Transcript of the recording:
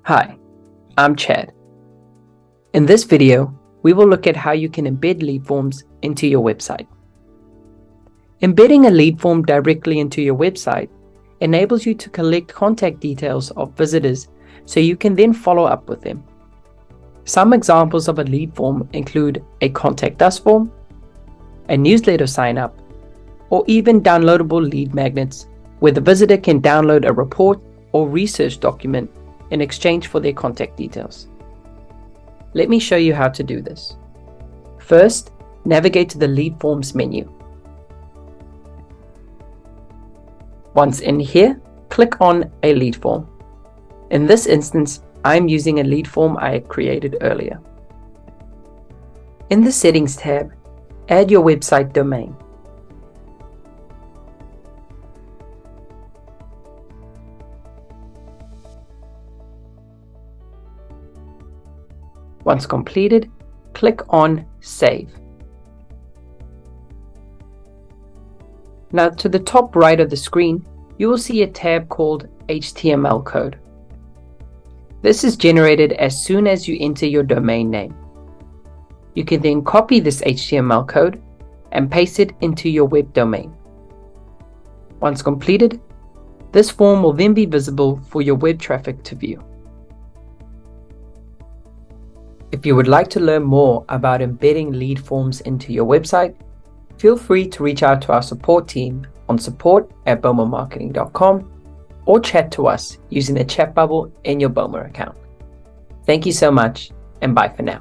Hi, I'm Chad. In this video, we will look at how you can embed lead forms into your website. Embedding a lead form directly into your website enables you to collect contact details of visitors so you can then follow up with them. Some examples of a lead form include a contact us form, a newsletter sign up, or even downloadable lead magnets where the visitor can download a report or research document in exchange for their contact details. Let me show you how to do this. First, navigate to the Lead Forms menu. Once in here, click on a lead form. In this instance, I'm using a lead form I had created earlier. In the Settings tab, add your website domain. Once completed, click on Save. Now to the top right of the screen, you will see a tab called HTML code. This is generated as soon as you enter your domain name. You can then copy this HTML code and paste it into your web domain. Once completed, this form will then be visible for your web traffic to view. If you would like to learn more about embedding lead forms into your website, feel free to reach out to our support team on support@bomamarketing.com or chat to us using the chat bubble in your BOMA account. Thank you so much, and bye for now.